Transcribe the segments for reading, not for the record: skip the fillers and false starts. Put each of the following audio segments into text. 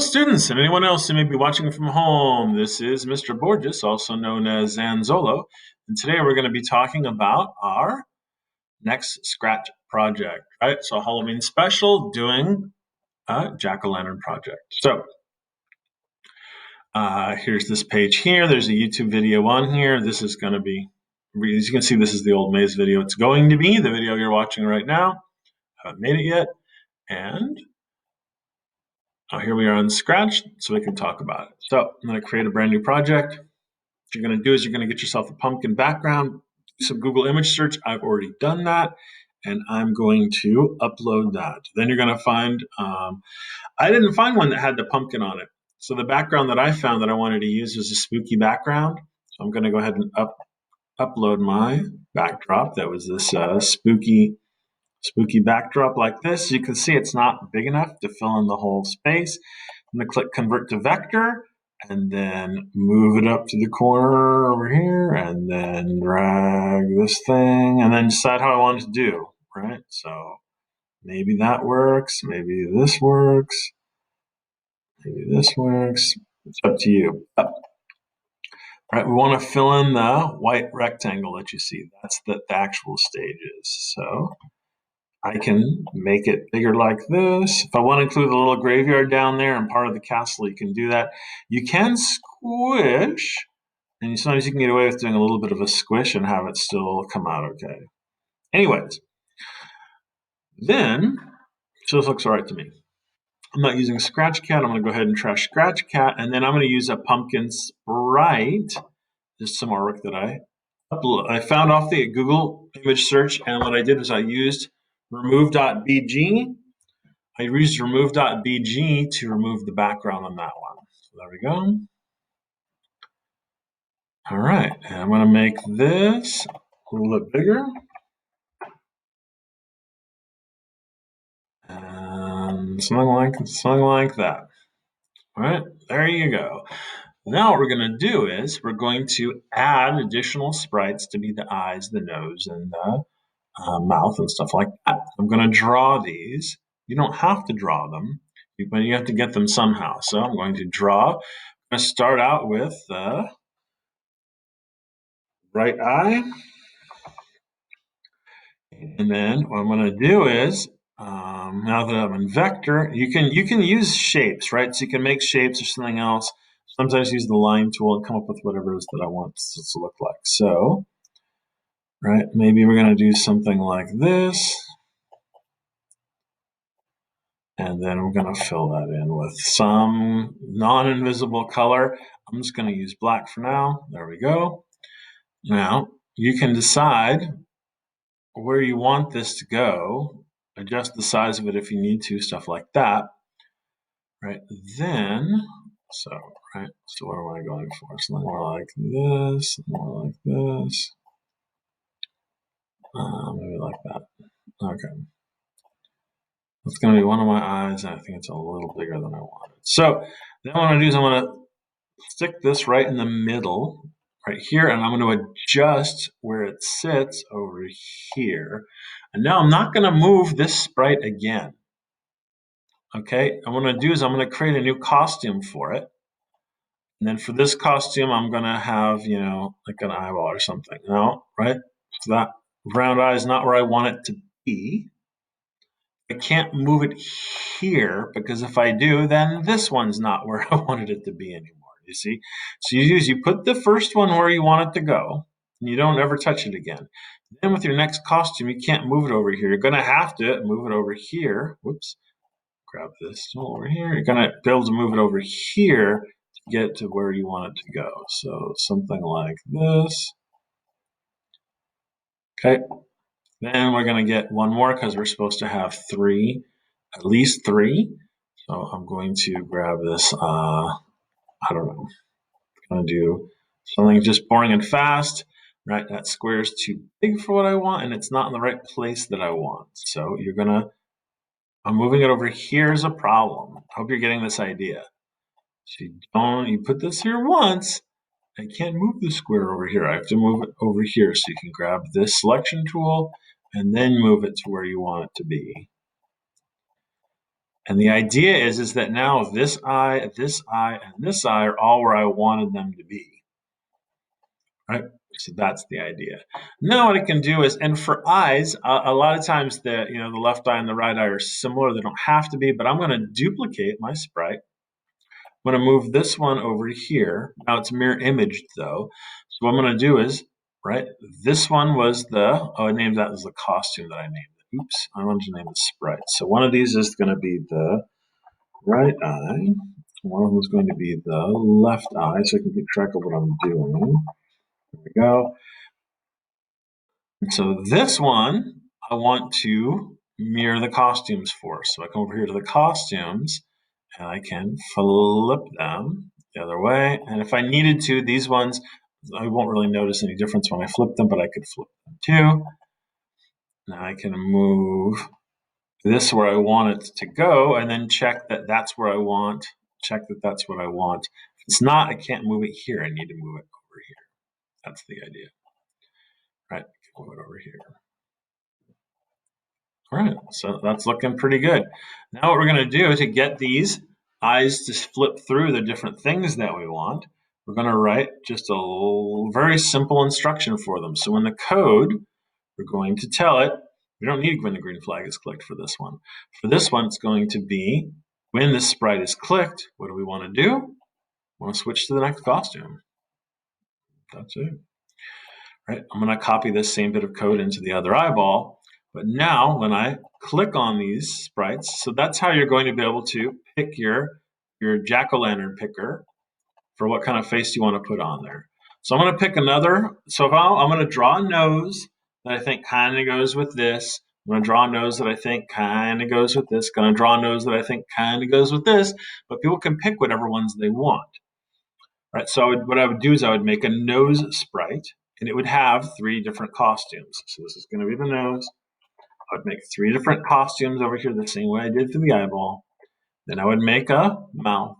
students, and anyone else who may be watching from home. This is Mr. Borges, also known as Zanzolo, and today we're going to be talking about our next Scratch project, right? So Halloween special, doing a jack-o'-lantern project. So here's this page here. There's a YouTube video on here. This is going to be, as you can see, this is the old maze video. It's going to be the video you're watching right now. I haven't made it yet, and here we are on Scratch, so we can talk about it. So I'm going to create a brand new project. What you're going to do is you're going to get yourself a pumpkin background, do some Google image search. I've already done that, and I'm going to upload that. Then you're going to find, I didn't find one that had the pumpkin on it. So the background that I found that I wanted to use was a spooky background. So I'm going to go ahead and upload my backdrop. That was this spooky backdrop like this. You can see it's not big enough to fill in the whole space. I'm going to click convert to vector and then move it up to the corner over here and then drag this thing and then decide how I want it to do, right? So maybe that works, maybe this works, maybe this works. It's up to you. All right, we want to fill in the white rectangle that you see. That's the actual stages. So I can make it bigger like this. If I want to include the little graveyard down there and part of the castle, you can do that. You can squish, and sometimes you can get away with doing a little bit of a squish and have it still come out okay. Anyways, then, so this looks all right to me. I'm not using Scratch Cat. I'm going to go ahead and trash Scratch Cat, and then I'm going to use a pumpkin sprite. Just some artwork that I found off the Google image search, and what I did is I used remove.bg. I used remove.bg to remove the background on that one. So there we go. All right, and I'm going to make this a little bit bigger. And something like that. All right, there you go. Now what we're going to do is we're going to add additional sprites to be the eyes, the nose, and the mouth and stuff like that. I'm going to draw these. You don't have to draw them, but you have to get them somehow. So I'm going to draw. I'm going to start out with the right eye. And then what I'm going to do is, now that I'm in vector, you can use shapes, right? So you can make shapes or something else. Sometimes use the line tool and come up with whatever it is that I want it to look like. So, right, maybe we're going to do something like this. And then we're going to fill that in with some non-invisible color. I'm just going to use black for now. There we go. Now, you can decide where you want this to go, adjust the size of it if you need to, stuff like that. Right, then, so what am I going for? Something more like this, more like this. Maybe like that. Okay. It's going to be one of my eyes, and I think it's a little bigger than I wanted. So then what I'm going to do is I'm going to stick this right in the middle, right here, and I'm going to adjust where it sits over here. And now I'm not going to move this sprite again. Okay, and what I'm going to do is I'm going to create a new costume for it. And then for this costume, I'm going to have, like an eyeball or something. No, right? So that round eye is not where I want it to be. I can't move it here because if I do, then this one's not where I wanted it to be anymore. You see? So you put the first one where you want it to go, and you don't ever touch it again. Then with your next costume, you can't move it over here. You're going to have to move it over here. Whoops. Grab this over here. You're going to be able to move it over here to get to where you want it to go. So something like this. Okay. Then we're going to get one more because we're supposed to have three, at least three. So I'm going to grab this, I don't know. I'm going to do something just boring and fast. Right, that square is too big for what I want, and it's not in the right place that I want. So I'm moving it over here is a problem. I hope you're getting this idea. So you put this here once. I can't move the square over here. I have to move it over here. So you can grab this selection tool and then move it to where you want it to be. And the idea is that now this eye, and this eye are all where I wanted them to be, right? So that's the idea. Now what I can do is, and for eyes, a lot of times the left eye and the right eye are similar. They don't have to be, but I'm going to duplicate my sprite. I'm going to move this one over here. Now it's mirror imaged though. So what I'm going to do is, right, this one was I named that as the costume that I named it. Oops, I wanted to name the sprite. So one of these is going to be the right eye. One of them is going to be the left eye, so I can keep track of what I'm doing. There we go. And so this one, I want to mirror the costumes for. So I come over here to the costumes, and I can flip them the other way. And if I needed to, these ones, I won't really notice any difference when I flip them, but I could flip them too. Now I can move this where I want it to go, and then check that that's where I want. Check that that's what I want. If it's not, I can't move it here. I need to move it over here. That's the idea. Right, move it over here. All right, so that's looking pretty good. Now what we're going to do to get these eyes to flip through the different things that we want, we're going to write just a very simple instruction for them. So in the code, we're going to tell it, we don't need when the green flag is clicked for this one. For this one, it's going to be when the sprite is clicked, what do we want to do? We want to switch to the next costume. That's it. Right? I'm going to copy this same bit of code into the other eyeball. But now when I click on these sprites, so that's how you're going to be able to pick your jack-o'-lantern picker for what kind of face you want to put on there. So I'm going to pick another. So if I'm going to draw a nose that I think kind of goes with this. I'm going to draw a nose that I think kind of goes with this. Going to draw a nose that I think kind of goes with this. But people can pick whatever ones they want. Right? So what I would do is I would make a nose sprite, and it would have 3 different costumes. So this is going to be the nose. I would make 3 different costumes over here the same way I did for the eyeball. Then I would make a mouth.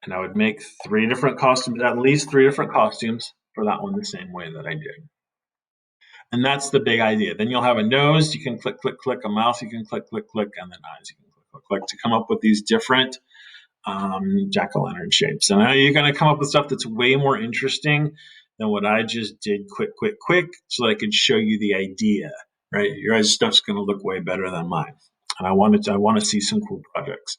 And I would make 3 different costumes, at least 3 different costumes for that one the same way that I did. And that's the big idea. Then you'll have a nose, you can click, click, click, a mouth, you can click, click, click, and then eyes, you can click, click, click to come up with these different jack-o'-lantern shapes. And now you're going to come up with stuff that's way more interesting than what I just did quick, quick, quick, so that I could show you the idea, right? Your guys' stuff's going to look way better than mine. And I want to see some cool projects.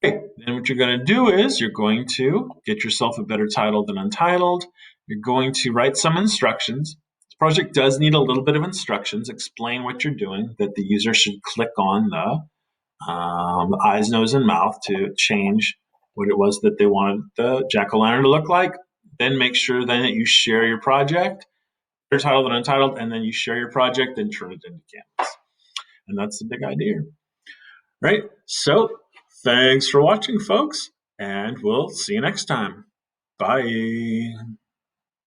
Okay, then what you're going to do is you're going to get yourself a better title than untitled. You're going to write some instructions. This project does need a little bit of instructions. Explain what you're doing, that the user should click on the eyes, nose, and mouth to change what it was that they wanted the jack-o'-lantern to look like. Then make sure then that you share your project, better titled than untitled, and then you share your project and turn it into Canvas. And that's the big idea. Right? So thanks for watching, folks, and we'll see you next time. Bye.